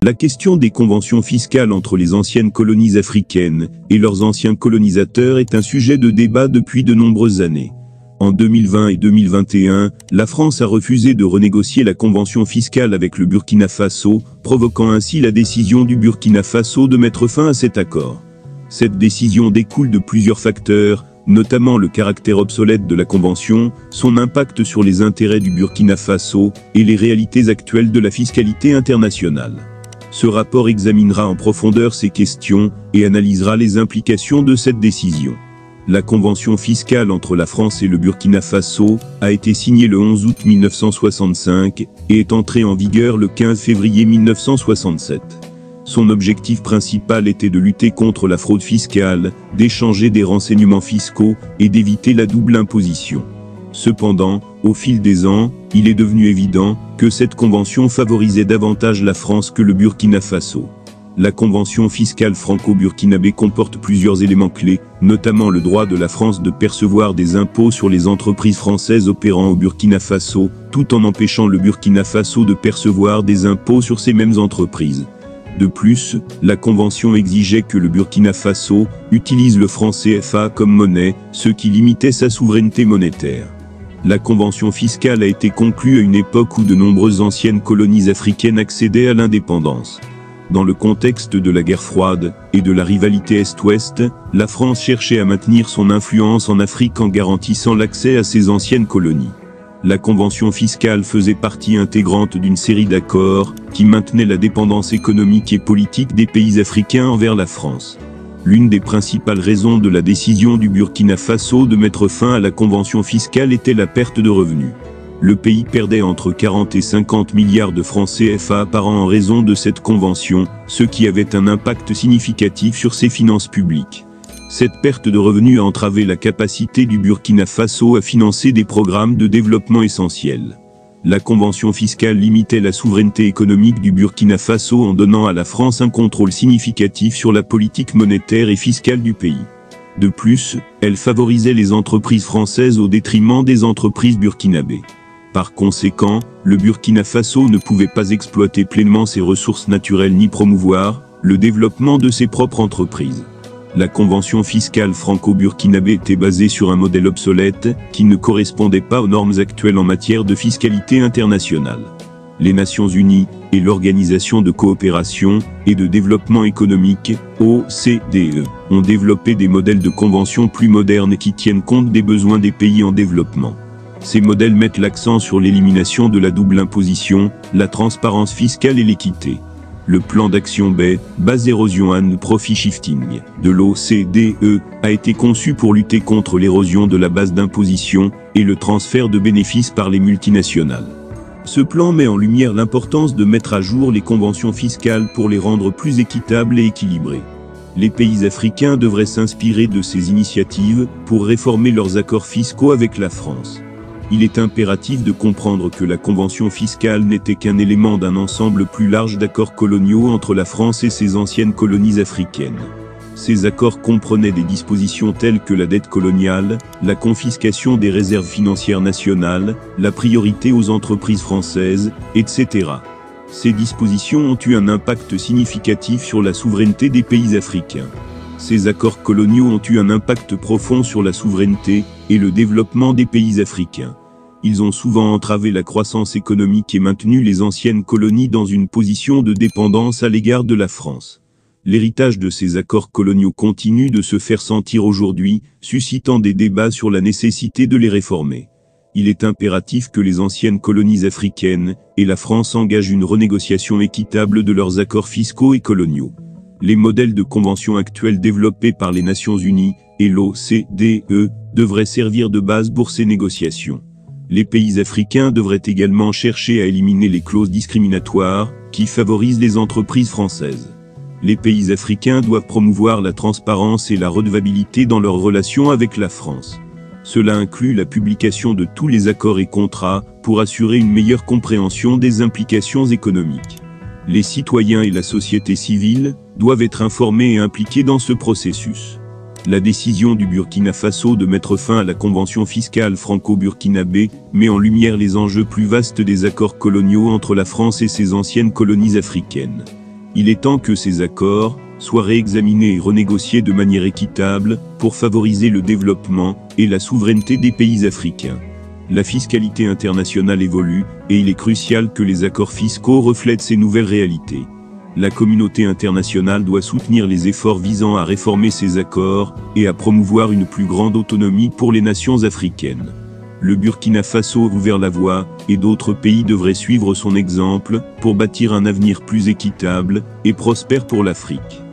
La question des conventions fiscales entre les anciennes colonies africaines et leurs anciens colonisateurs est un sujet de débat depuis de nombreuses années. En 2020 et 2021, la France a refusé de renégocier la convention fiscale avec le Burkina Faso, provoquant ainsi la décision du Burkina Faso de mettre fin à cet accord. Cette décision découle de plusieurs facteurs, notamment le caractère obsolète de la convention, son impact sur les intérêts du Burkina Faso et les réalités actuelles de la fiscalité internationale. Ce rapport examinera en profondeur ces questions et analysera les implications de cette décision. La convention fiscale entre la France et le Burkina Faso a été signée le 11 août 1965 et est entrée en vigueur le 15 février 1967. Son objectif principal était de lutter contre la fraude fiscale, d'échanger des renseignements fiscaux et d'éviter la double imposition. Cependant, au fil des ans, il est devenu évident que cette convention favorisait davantage la France que le Burkina Faso. La convention fiscale franco-burkinabé comporte plusieurs éléments clés, notamment le droit de la France de percevoir des impôts sur les entreprises françaises opérant au Burkina Faso, tout en empêchant le Burkina Faso de percevoir des impôts sur ces mêmes entreprises. De plus, la convention exigeait que le Burkina Faso utilise le franc CFA comme monnaie, ce qui limitait sa souveraineté monétaire. La convention fiscale a été conclue à une époque où de nombreuses anciennes colonies africaines accédaient à l'indépendance. Dans le contexte de la guerre froide et de la rivalité Est-Ouest, la France cherchait à maintenir son influence en Afrique en garantissant l'accès à ses anciennes colonies. La convention fiscale faisait partie intégrante d'une série d'accords qui maintenaient la dépendance économique et politique des pays africains envers la France. L'une des principales raisons de la décision du Burkina Faso de mettre fin à la convention fiscale était la perte de revenus. Le pays perdait entre 40 et 50 milliards de francs CFA par an en raison de cette convention, ce qui avait un impact significatif sur ses finances publiques. Cette perte de revenus a entravé la capacité du Burkina Faso à financer des programmes de développement essentiels. La convention fiscale limitait la souveraineté économique du Burkina Faso en donnant à la France un contrôle significatif sur la politique monétaire et fiscale du pays. De plus, elle favorisait les entreprises françaises au détriment des entreprises burkinabées. Par conséquent, le Burkina Faso ne pouvait pas exploiter pleinement ses ressources naturelles ni promouvoir le développement de ses propres entreprises. La convention fiscale franco-burkinabé était basée sur un modèle obsolète qui ne correspondait pas aux normes actuelles en matière de fiscalité internationale. Les Nations Unies et l'Organisation de coopération et de développement économique, OCDE, ont développé des modèles de conventions plus modernes qui tiennent compte des besoins des pays en développement. Ces modèles mettent l'accent sur l'élimination de la double imposition, la transparence fiscale et l'équité. Le plan d'action Base Erosion and Profit Shifting de l'OCDE a été conçu pour lutter contre l'érosion de la base d'imposition et le transfert de bénéfices par les multinationales. Ce plan met en lumière l'importance de mettre à jour les conventions fiscales pour les rendre plus équitables et équilibrées. Les pays africains devraient s'inspirer de ces initiatives pour réformer leurs accords fiscaux avec la France. Il est impératif de comprendre que la convention fiscale n'était qu'un élément d'un ensemble plus large d'accords coloniaux entre la France et ses anciennes colonies africaines. Ces accords comprenaient des dispositions telles que la dette coloniale, la confiscation des réserves financières nationales, la priorité aux entreprises françaises, etc. Ces dispositions ont eu un impact significatif sur la souveraineté des pays africains. Ces accords coloniaux ont eu un impact profond sur la souveraineté et le développement des pays africains. Ils ont souvent entravé la croissance économique et maintenu les anciennes colonies dans une position de dépendance à l'égard de la France. L'héritage de ces accords coloniaux continue de se faire sentir aujourd'hui, suscitant des débats sur la nécessité de les réformer. Il est impératif que les anciennes colonies africaines et la France engagent une renégociation équitable de leurs accords fiscaux et coloniaux. Les modèles de conventions actuels développés par les Nations Unies et l'OCDE devraient servir de base pour ces négociations. Les pays africains devraient également chercher à éliminer les clauses discriminatoires qui favorisent les entreprises françaises. Les pays africains doivent promouvoir la transparence et la redevabilité dans leurs relations avec la France. Cela inclut la publication de tous les accords et contrats pour assurer une meilleure compréhension des implications économiques. Les citoyens et la société civile doivent être informés et impliqués dans ce processus. La décision du Burkina Faso de mettre fin à la convention fiscale franco-burkinabé met en lumière les enjeux plus vastes des accords coloniaux entre la France et ses anciennes colonies africaines. Il est temps que ces accords soient réexaminés et renégociés de manière équitable pour favoriser le développement et la souveraineté des pays africains. La fiscalité internationale évolue et il est crucial que les accords fiscaux reflètent ces nouvelles réalités. La communauté internationale doit soutenir les efforts visant à réformer ces accords et à promouvoir une plus grande autonomie pour les nations africaines. Le Burkina Faso a ouvert la voie et d'autres pays devraient suivre son exemple pour bâtir un avenir plus équitable et prospère pour l'Afrique.